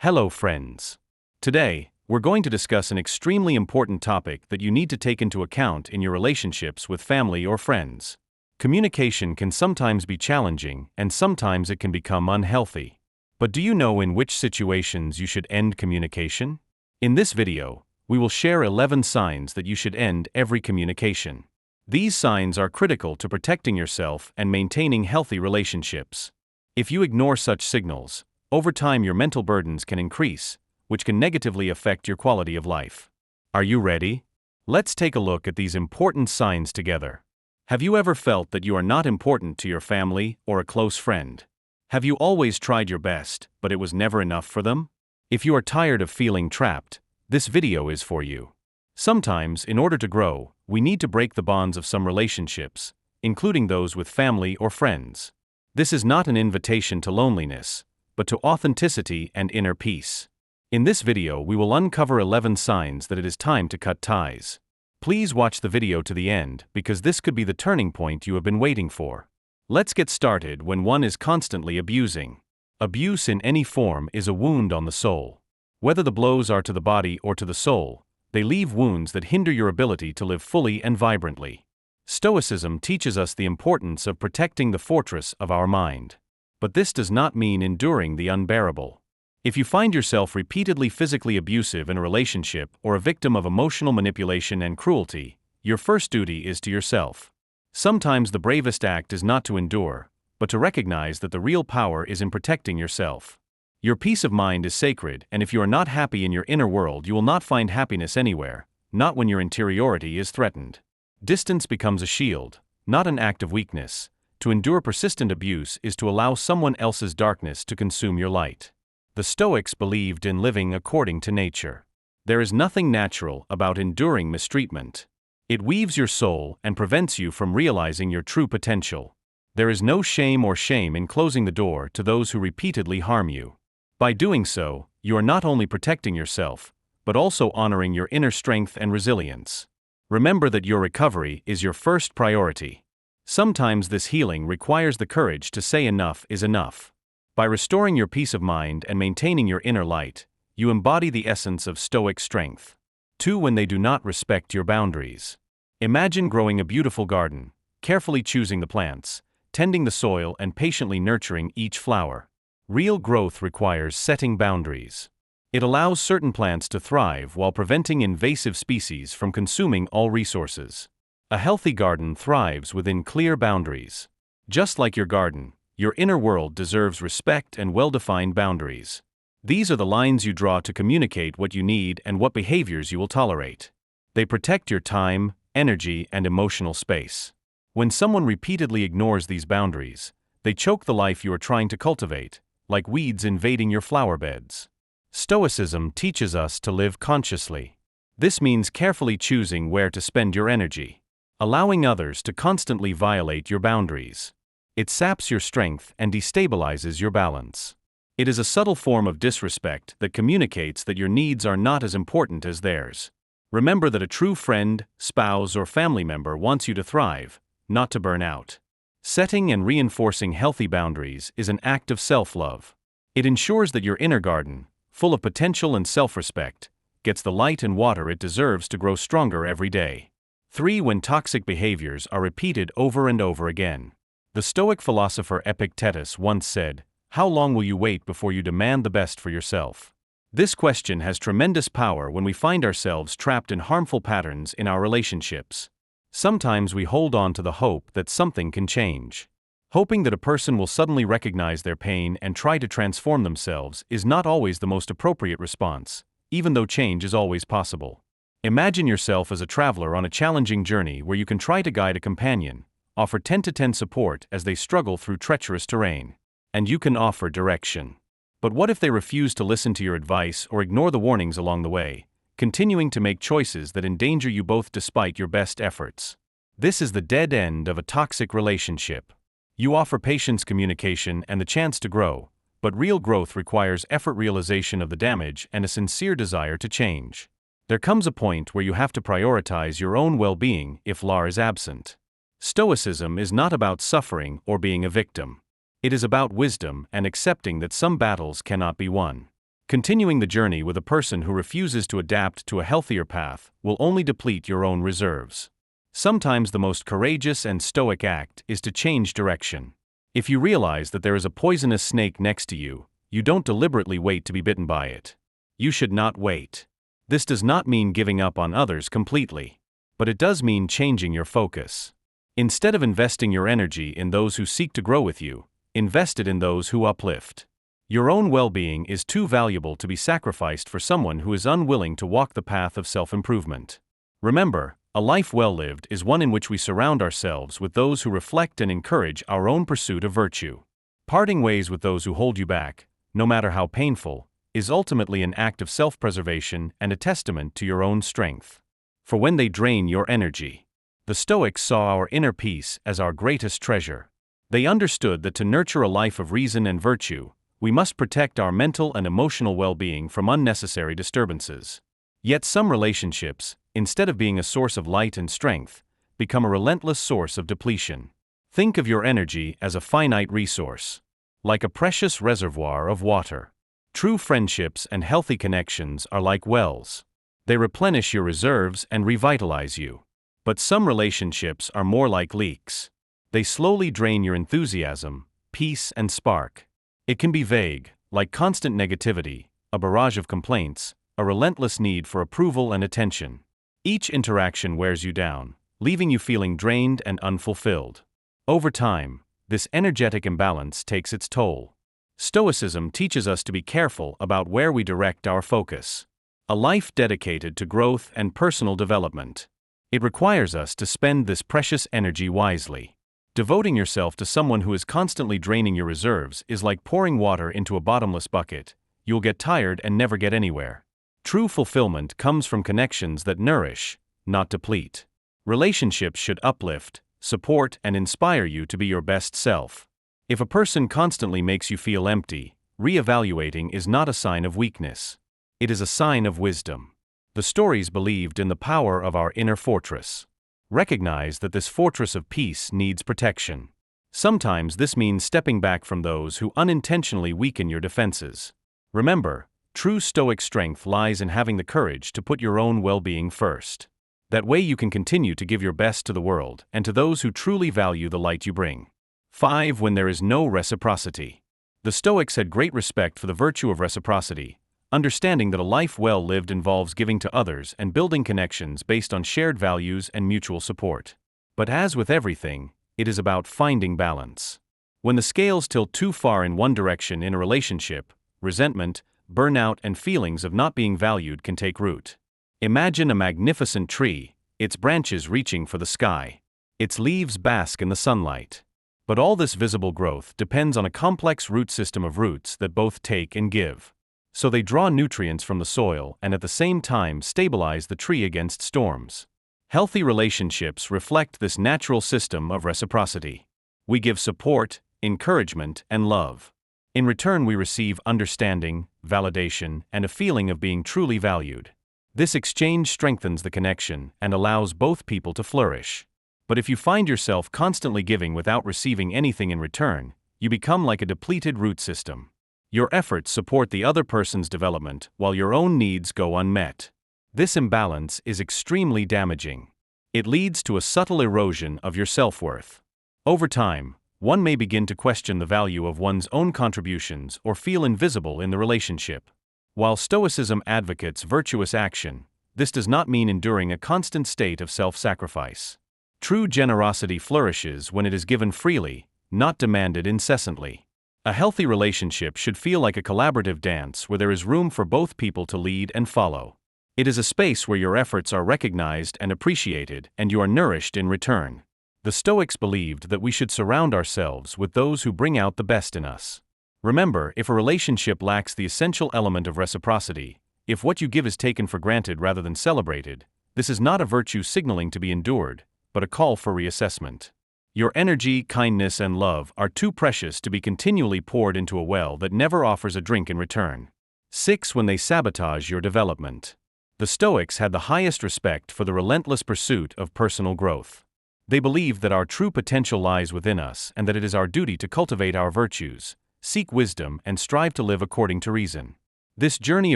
Hello, friends. Today, we're going to discuss an extremely important topic that you need to take into account in your relationships with family or friends. Communication can sometimes be challenging, and sometimes it can become unhealthy. But do you know in which situations you should end communication? In this video, we will share 11 signs that you should end every communication. These signs are critical to protecting yourself and maintaining healthy relationships. If you ignore such signals, over time your mental burdens can increase, which can negatively affect your quality of life. Are you ready? Let's take a look at these important signs together. Have you ever felt that you are not important to your family or a close friend? Have you always tried your best, but it was never enough for them? If you are tired of feeling trapped, this video is for you. Sometimes, in order to grow, we need to break the bonds of some relationships, including those with family or friends. This is not an invitation to loneliness, but to authenticity and inner peace. In this video, we will uncover 11 signs that it is time to cut ties. Please watch the video to the end because this could be the turning point you have been waiting for. Let's get started. When one is constantly abusing. Abuse in any form is a wound on the soul. Whether the blows are to the body or to the soul, they leave wounds that hinder your ability to live fully and vibrantly. Stoicism teaches us the importance of protecting the fortress of our mind. But this does not mean enduring the unbearable. If you find yourself repeatedly physically abusive in a relationship or a victim of emotional manipulation and cruelty, your first duty is to yourself. Sometimes the bravest act is not to endure, but to recognize that the real power is in protecting yourself. Your peace of mind is sacred, and if you are not happy in your inner world, you will not find happiness anywhere, not when your interiority is threatened. Distance becomes a shield, not an act of weakness. To endure persistent abuse is to allow someone else's darkness to consume your light. The Stoics believed in living according to nature. There is nothing natural about enduring mistreatment. It weaves your soul and prevents you from realizing your true potential. There is no shame in closing the door to those who repeatedly harm you. By doing so, you are not only protecting yourself, but also honoring your inner strength and resilience. Remember that your recovery is your first priority. Sometimes this healing requires the courage to say enough is enough. By restoring your peace of mind and maintaining your inner light, you embody the essence of Stoic strength. 2. When they do not respect your boundaries. Imagine growing a beautiful garden, carefully choosing the plants, tending the soil and patiently nurturing each flower. Real growth requires setting boundaries. It allows certain plants to thrive while preventing invasive species from consuming all resources. A healthy garden thrives within clear boundaries. Just like your garden, your inner world deserves respect and well-defined boundaries. These are the lines you draw to communicate what you need and what behaviors you will tolerate. They protect your time, energy, and emotional space. When someone repeatedly ignores these boundaries, they choke the life you are trying to cultivate, like weeds invading your flower beds. Stoicism teaches us to live consciously. This means carefully choosing where to spend your energy. Allowing others to constantly violate your boundaries. It saps your strength and destabilizes your balance. It is a subtle form of disrespect that communicates that your needs are not as important as theirs. Remember that a true friend, spouse, or family member wants you to thrive, not to burn out. Setting and reinforcing healthy boundaries is an act of self-love. It ensures that your inner garden, full of potential and self-respect, gets the light and water it deserves to grow stronger every day. 3. When toxic behaviors are repeated over and over again. The Stoic philosopher Epictetus once said, "How long will you wait before you demand the best for yourself?" This question has tremendous power when we find ourselves trapped in harmful patterns in our relationships. Sometimes we hold on to the hope that something can change. Hoping that a person will suddenly recognize their pain and try to transform themselves is not always the most appropriate response, even though change is always possible. Imagine yourself as a traveler on a challenging journey where you can try to guide a companion, offer 10-to-10 support as they struggle through treacherous terrain, and you can offer direction. But what if they refuse to listen to your advice or ignore the warnings along the way, continuing to make choices that endanger you both despite your best efforts? This is the dead end of a toxic relationship. You offer patience, communication, and the chance to grow, but real growth requires effort, realization of the damage, and a sincere desire to change. There comes a point where you have to prioritize your own well-being if law is absent. Stoicism is not about suffering or being a victim. It is about wisdom and accepting that some battles cannot be won. Continuing the journey with a person who refuses to adapt to a healthier path will only deplete your own reserves. Sometimes the most courageous and stoic act is to change direction. If you realize that there is a poisonous snake next to you, you don't deliberately wait to be bitten by it. You should not wait. This does not mean giving up on others completely, but it does mean changing your focus. Instead of investing your energy in those who seek to grow with you, invest it in those who uplift. Your own well-being is too valuable to be sacrificed for someone who is unwilling to walk the path of self-improvement. Remember, a life well lived is one in which we surround ourselves with those who reflect and encourage our own pursuit of virtue. Parting ways with those who hold you back, no matter how painful, is ultimately an act of self-preservation and a testament to your own strength. For when they drain your energy, the Stoics saw our inner peace as our greatest treasure. They understood that to nurture a life of reason and virtue, we must protect our mental and emotional well-being from unnecessary disturbances. Yet some relationships, instead of being a source of light and strength, become a relentless source of depletion. Think of your energy as a finite resource, like a precious reservoir of water. True friendships and healthy connections are like wells. They replenish your reserves and revitalize you. But some relationships are more like leaks. They slowly drain your enthusiasm, peace, and spark. It can be vague, like constant negativity, a barrage of complaints, a relentless need for approval and attention. Each interaction wears you down, leaving you feeling drained and unfulfilled. Over time, this energetic imbalance takes its toll. Stoicism teaches us to be careful about where we direct our focus. A life dedicated to growth and personal development. It requires us to spend this precious energy wisely. Devoting yourself to someone who is constantly draining your reserves is like pouring water into a bottomless bucket. You'll get tired and never get anywhere. True fulfillment comes from connections that nourish, not deplete. Relationships should uplift, support, and inspire you to be your best self. If a person constantly makes you feel empty, reevaluating is not a sign of weakness. It is a sign of wisdom. The Stoics believed in the power of our inner fortress. Recognize that this fortress of peace needs protection. Sometimes this means stepping back from those who unintentionally weaken your defenses. Remember, true Stoic strength lies in having the courage to put your own well-being first. That way you can continue to give your best to the world and to those who truly value the light you bring. 5. When there is no reciprocity. The Stoics had great respect for the virtue of reciprocity, understanding that a life well lived involves giving to others and building connections based on shared values and mutual support. But as with everything, it is about finding balance. When the scales tilt too far in one direction in a relationship, resentment, burnout, and feelings of not being valued can take root. Imagine a magnificent tree, its branches reaching for the sky. Its leaves bask in the sunlight. But all this visible growth depends on a complex root system of roots that both take and give. So they draw nutrients from the soil and at the same time stabilize the tree against storms. Healthy relationships reflect this natural system of reciprocity. We give support, encouragement, and love. In return, we receive understanding, validation, and a feeling of being truly valued. This exchange strengthens the connection and allows both people to flourish. But if you find yourself constantly giving without receiving anything in return, you become like a depleted root system. Your efforts support the other person's development while your own needs go unmet. This imbalance is extremely damaging. It leads to a subtle erosion of your self-worth. Over time, one may begin to question the value of one's own contributions or feel invisible in the relationship. While Stoicism advocates virtuous action, this does not mean enduring a constant state of self-sacrifice. True generosity flourishes when it is given freely, not demanded incessantly. A healthy relationship should feel like a collaborative dance where there is room for both people to lead and follow. It is a space where your efforts are recognized and appreciated, and you are nourished in return. The Stoics believed that we should surround ourselves with those who bring out the best in us. Remember, if a relationship lacks the essential element of reciprocity, if what you give is taken for granted rather than celebrated, this is not a virtue signaling to be endured, but a call for reassessment. Your energy, kindness, and love are too precious to be continually poured into a well that never offers a drink in return. 6. When they sabotage your development. The Stoics had the highest respect for the relentless pursuit of personal growth. They believed that our true potential lies within us and that it is our duty to cultivate our virtues, seek wisdom, and strive to live according to reason. This journey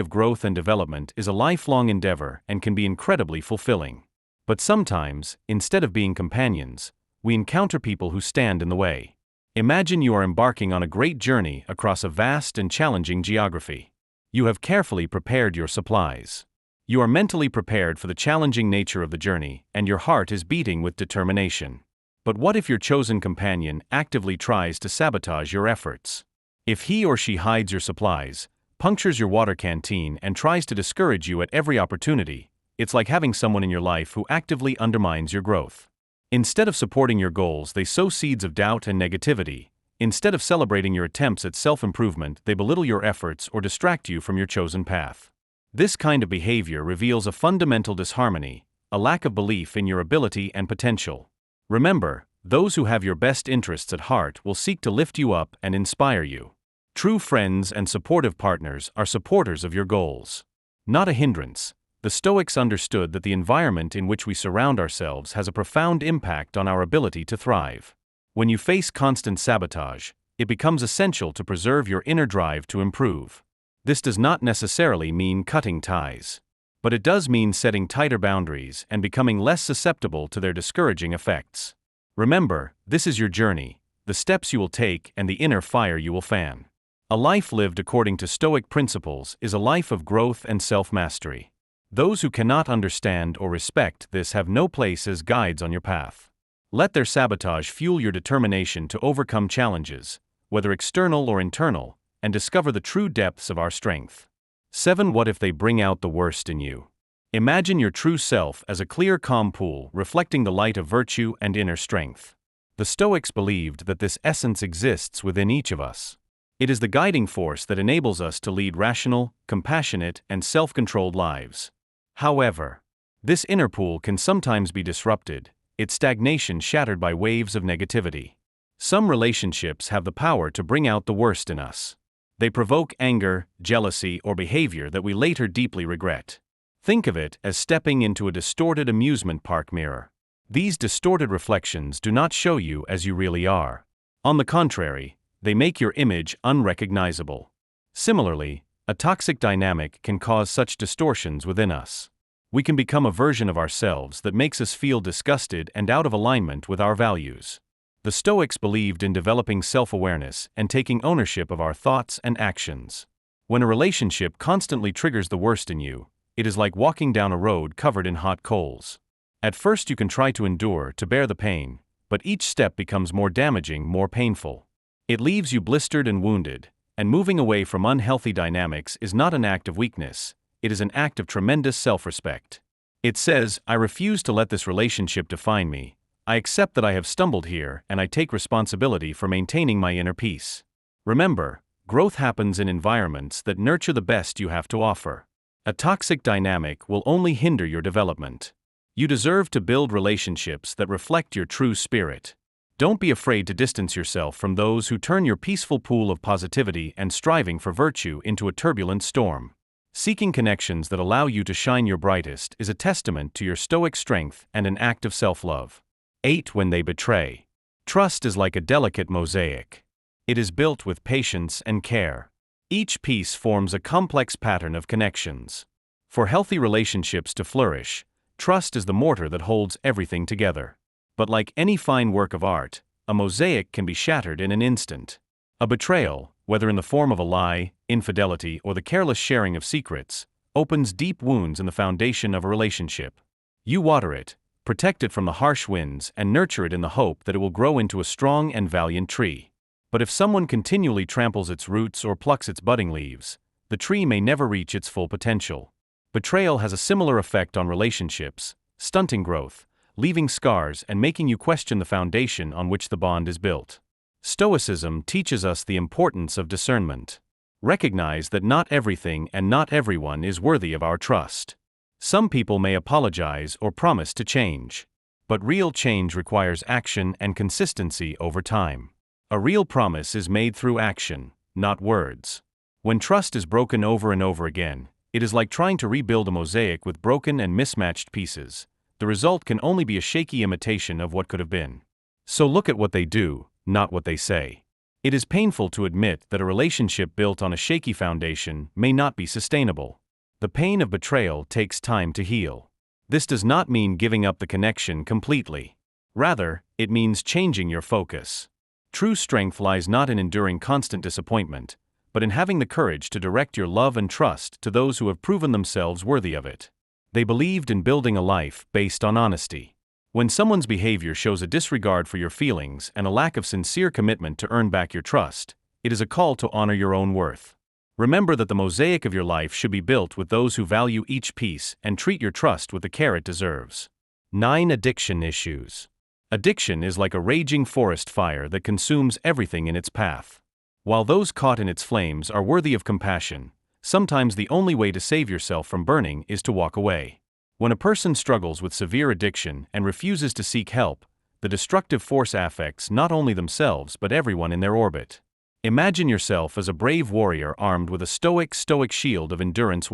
of growth and development is a lifelong endeavor and can be incredibly fulfilling. But sometimes, instead of being companions, we encounter people who stand in the way. Imagine you are embarking on a great journey across a vast and challenging geography. You have carefully prepared your supplies. You are mentally prepared for the challenging nature of the journey, and your heart is beating with determination. But what if your chosen companion actively tries to sabotage your efforts? If he or she hides your supplies, punctures your water canteen, and tries to discourage you at every opportunity, it's like having someone in your life who actively undermines your growth. Instead of supporting your goals, they sow seeds of doubt and negativity. Instead of celebrating your attempts at self-improvement, they belittle your efforts or distract you from your chosen path. This kind of behavior reveals a fundamental disharmony, a lack of belief in your ability and potential. Remember, those who have your best interests at heart will seek to lift you up and inspire you. True friends and supportive partners are supporters of your goals, not a hindrance. The Stoics understood that the environment in which we surround ourselves has a profound impact on our ability to thrive. When you face constant sabotage, it becomes essential to preserve your inner drive to improve. This does not necessarily mean cutting ties, but it does mean setting tighter boundaries and becoming less susceptible to their discouraging effects. Remember, this is your journey, the steps you will take, and the inner fire you will fan. A life lived according to Stoic principles is a life of growth and self-mastery. Those who cannot understand or respect this have no place as guides on your path. Let their sabotage fuel your determination to overcome challenges, whether external or internal, and discover the true depths of our strength. 7. What if they bring out the worst in you? Imagine your true self as a clear, calm pool reflecting the light of virtue and inner strength. The Stoics believed that this essence exists within each of us. It is the guiding force that enables us to lead rational, compassionate, and self-controlled lives. However, this inner pool can sometimes be disrupted, its stagnation shattered by waves of negativity. Some relationships have the power to bring out the worst in us. They provoke anger, jealousy, or behavior that we later deeply regret. Think of it as stepping into a distorted amusement park mirror. These distorted reflections do not show you as you really are. On the contrary, they make your image unrecognizable. Similarly, a toxic dynamic can cause such distortions within us. We can become a version of ourselves that makes us feel disgusted and out of alignment with our values. The Stoics believed in developing self-awareness and taking ownership of our thoughts and actions. When a relationship constantly triggers the worst in you, it is like walking down a road covered in hot coals. At first you can try to endure, to bear the pain, but each step becomes more damaging, more painful. It leaves you blistered and wounded, and moving away from unhealthy dynamics is not an act of weakness, it is an act of tremendous self-respect. It says, I refuse to let this relationship define me. I accept that I have stumbled here, and I take responsibility for maintaining my inner peace. Remember, growth happens in environments that nurture the best you have to offer. A toxic dynamic will only hinder your development. You deserve to build relationships that reflect your true spirit. Don't be afraid to distance yourself from those who turn your peaceful pool of positivity and striving for virtue into a turbulent storm. Seeking connections that allow you to shine your brightest is a testament to your Stoic strength and an act of self-love. 8. When they betray. Trust is like a delicate mosaic. It is built with patience and care. Each piece forms a complex pattern of connections. For healthy relationships to flourish, trust is the mortar that holds everything together. But like any fine work of art, a mosaic can be shattered in an instant. A betrayal, whether in the form of a lie, infidelity, or the careless sharing of secrets, opens deep wounds in the foundation of a relationship. You water it, protect it from the harsh winds, and nurture it in the hope that it will grow into a strong and valiant tree. But if someone continually tramples its roots or plucks its budding leaves, the tree may never reach its full potential. Betrayal has a similar effect on relationships, stunting growth, leaving scars and making you question the foundation on which the bond is built. Stoicism teaches us the importance of discernment. Recognize that not everything and not everyone is worthy of our trust. Some people may apologize or promise to change, but real change requires action and consistency over time. A real promise is made through action, not words. When trust is broken over and over again, it is like trying to rebuild a mosaic with broken and mismatched pieces. The result can only be a shaky imitation of what could have been. So look at what they do, not what they say. It is painful to admit that a relationship built on a shaky foundation may not be sustainable. The pain of betrayal takes time to heal. This does not mean giving up the connection completely. Rather, it means changing your focus. True strength lies not in enduring constant disappointment, but in having the courage to direct your love and trust to those who have proven themselves worthy of it. They believed in building a life based on honesty. When someone's behavior shows a disregard for your feelings and a lack of sincere commitment to earn back your trust, it is a call to honor your own worth. Remember that the mosaic of your life should be built with those who value each piece and treat your trust with the care it deserves. 9. Addiction issues. Addiction is like a raging forest fire that consumes everything in its path. While those caught in its flames are worthy of compassion, sometimes the only way to save yourself from burning is to walk away. When a person struggles with severe addiction and refuses to seek help, the destructive force affects not only themselves but everyone in their orbit. Imagine yourself as a brave warrior armed with a stoic shield of endurance.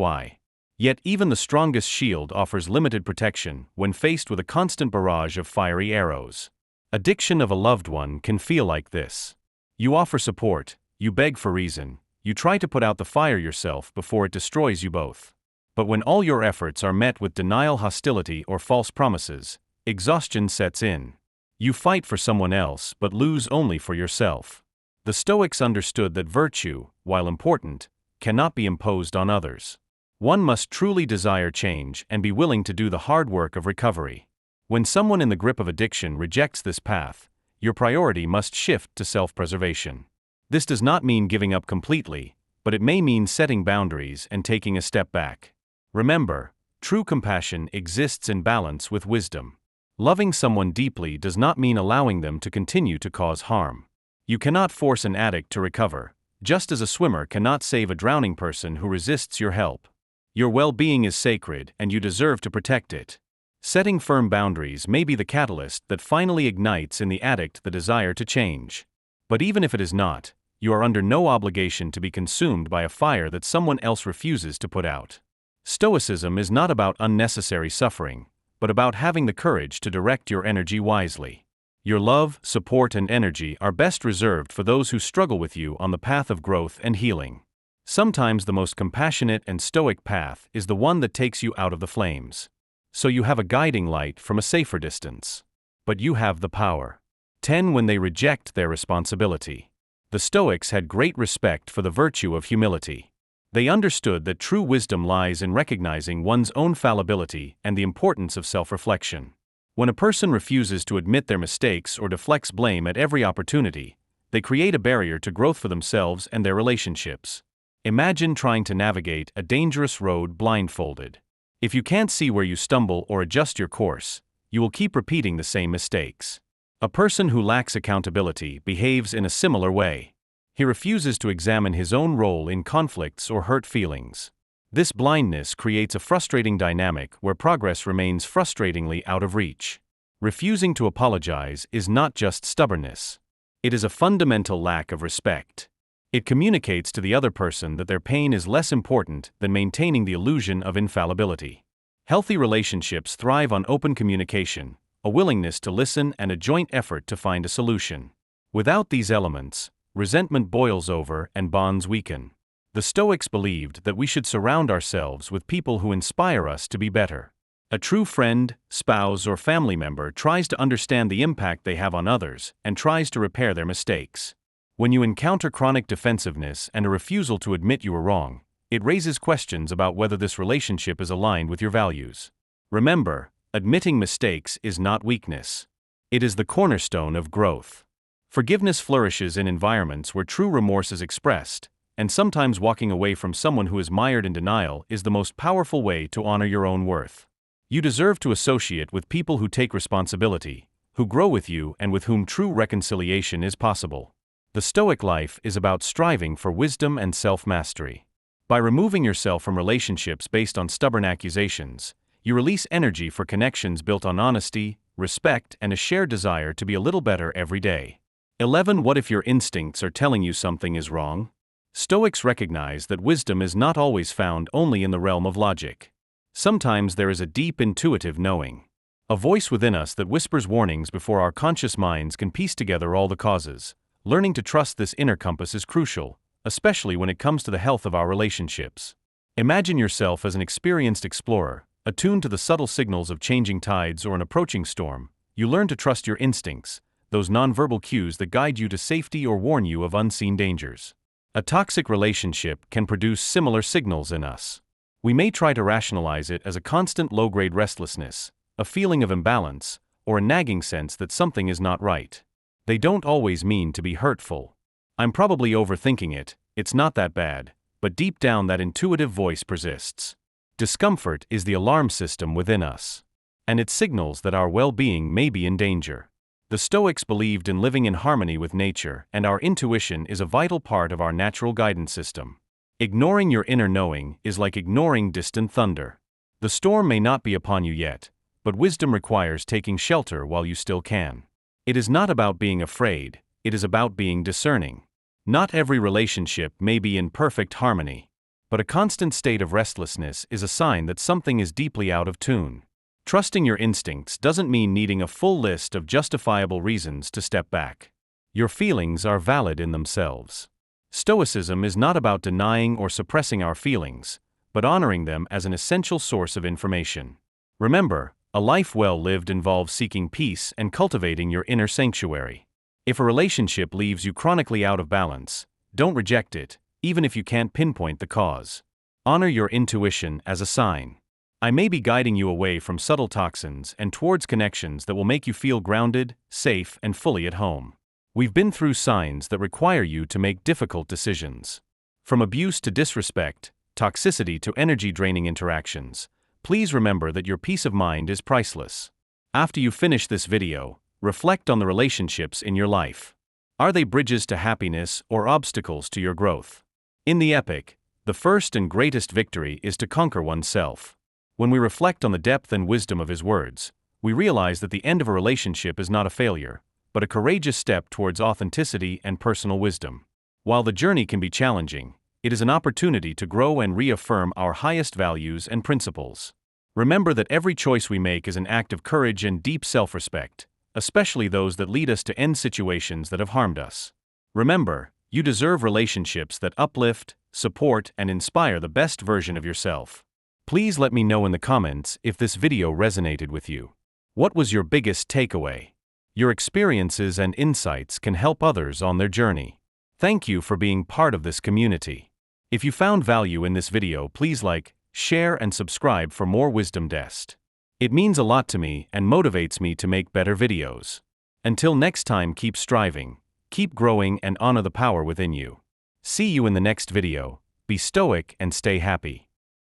Yet even the strongest shield offers limited protection when faced with a constant barrage of fiery arrows. Addiction of a loved one can feel like this. You offer support, you beg for reason, you try to put out the fire yourself before it destroys you both. But when all your efforts are met with denial, hostility, or false promises, exhaustion sets in. You fight for someone else but lose only for yourself. The Stoics understood that virtue, while important, cannot be imposed on others. One must truly desire change and be willing to do the hard work of recovery. When someone in the grip of addiction rejects this path, your priority must shift to self-preservation. This does not mean giving up completely, but it may mean setting boundaries and taking a step back. Remember, true compassion exists in balance with wisdom. Loving someone deeply does not mean allowing them to continue to cause harm. You cannot force an addict to recover, just as a swimmer cannot save a drowning person who resists your help. Your well-being is sacred and you deserve to protect it. Setting firm boundaries may be the catalyst that finally ignites in the addict the desire to change. But even if it is not, you are under no obligation to be consumed by a fire that someone else refuses to put out. Stoicism is not about unnecessary suffering, but about having the courage to direct your energy wisely. Your love, support, and energy are best reserved for those who struggle with you on the path of growth and healing. Sometimes the most compassionate and stoic path is the one that takes you out of the flames. So you have a guiding light from a safer distance. But you have the power. 10. When they reject their responsibility. The Stoics had great respect for the virtue of humility. They understood that true wisdom lies in recognizing one's own fallibility and the importance of self-reflection. When a person refuses to admit their mistakes or deflects blame at every opportunity, they create a barrier to growth for themselves and their relationships. Imagine trying to navigate a dangerous road blindfolded. If you can't see where you stumble or adjust your course, you will keep repeating the same mistakes. A person who lacks accountability behaves in a similar way. He refuses to examine his own role in conflicts or hurt feelings. This blindness creates a frustrating dynamic where progress remains frustratingly out of reach. Refusing to apologize is not just stubbornness. It is a fundamental lack of respect. It communicates to the other person that their pain is less important than maintaining the illusion of infallibility. Healthy relationships thrive on open communication, a willingness to listen, and a joint effort to find a solution. Without these elements, resentment boils over and bonds weaken. The Stoics believed that we should surround ourselves with people who inspire us to be better. A true friend, spouse, or family member tries to understand the impact they have on others and tries to repair their mistakes. When you encounter chronic defensiveness and a refusal to admit you were wrong, it raises questions about whether this relationship is aligned with your values. Remember, admitting mistakes is not weakness. It is the cornerstone of growth. Forgiveness flourishes in environments where true remorse is expressed, and sometimes walking away from someone who is mired in denial is the most powerful way to honor your own worth. You deserve to associate with people who take responsibility, who grow with you, and with whom true reconciliation is possible. The Stoic life is about striving for wisdom and self-mastery. By removing yourself from relationships based on stubborn accusations, you release energy for connections built on honesty, respect, and a shared desire to be a little better every day. 11. What if your instincts are telling you something is wrong? Stoics recognize that wisdom is not always found only in the realm of logic. Sometimes there is a deep intuitive knowing. A voice within us that whispers warnings before our conscious minds can piece together all the causes. Learning to trust this inner compass is crucial, especially when it comes to the health of our relationships. Imagine yourself as an experienced explorer, attuned to the subtle signals of changing tides or an approaching storm. You learn to trust your instincts, those nonverbal cues that guide you to safety or warn you of unseen dangers. A toxic relationship can produce similar signals in us. We may try to rationalize it as a constant low-grade restlessness, a feeling of imbalance, or a nagging sense that something is not right. They don't always mean to be hurtful. I'm probably overthinking it, it's not that bad, but deep down that intuitive voice persists. Discomfort is the alarm system within us, and it signals that our well-being may be in danger. The Stoics believed in living in harmony with nature, and our intuition is a vital part of our natural guidance system. Ignoring your inner knowing is like ignoring distant thunder. The storm may not be upon you yet, but wisdom requires taking shelter while you still can. It is not about being afraid, it is about being discerning. Not every relationship may be in perfect harmony, but a constant state of restlessness is a sign that something is deeply out of tune. Trusting your instincts doesn't mean needing a full list of justifiable reasons to step back. Your feelings are valid in themselves. Stoicism is not about denying or suppressing our feelings, but honoring them as an essential source of information. Remember, a life well lived involves seeking peace and cultivating your inner sanctuary. If a relationship leaves you chronically out of balance, don't reject it, even if you can't pinpoint the cause. Honor your intuition as a sign. I may be guiding you away from subtle toxins and towards connections that will make you feel grounded, safe, and fully at home. We've been through signs that require you to make difficult decisions. From abuse to disrespect, toxicity to energy-draining interactions, please remember that your peace of mind is priceless. After you finish this video, reflect on the relationships in your life. Are they bridges to happiness or obstacles to your growth? In the epic, the first and greatest victory is to conquer oneself. When we reflect on the depth and wisdom of his words, we realize that the end of a relationship is not a failure, but a courageous step towards authenticity and personal wisdom. While the journey can be challenging, it is an opportunity to grow and reaffirm our highest values and principles. Remember that every choice we make is an act of courage and deep self-respect, especially those that lead us to end situations that have harmed us. Remember, you deserve relationships that uplift, support, and inspire the best version of yourself. Please let me know in the comments if this video resonated with you. What was your biggest takeaway? Your experiences and insights can help others on their journey. Thank you for being part of this community. If you found value in this video, please like, share, and subscribe for more Wisdom Dest. It means a lot to me and motivates me to make better videos. Until next time, keep striving, keep growing, and honor the power within you. See you in the next video. Be stoic and stay happy.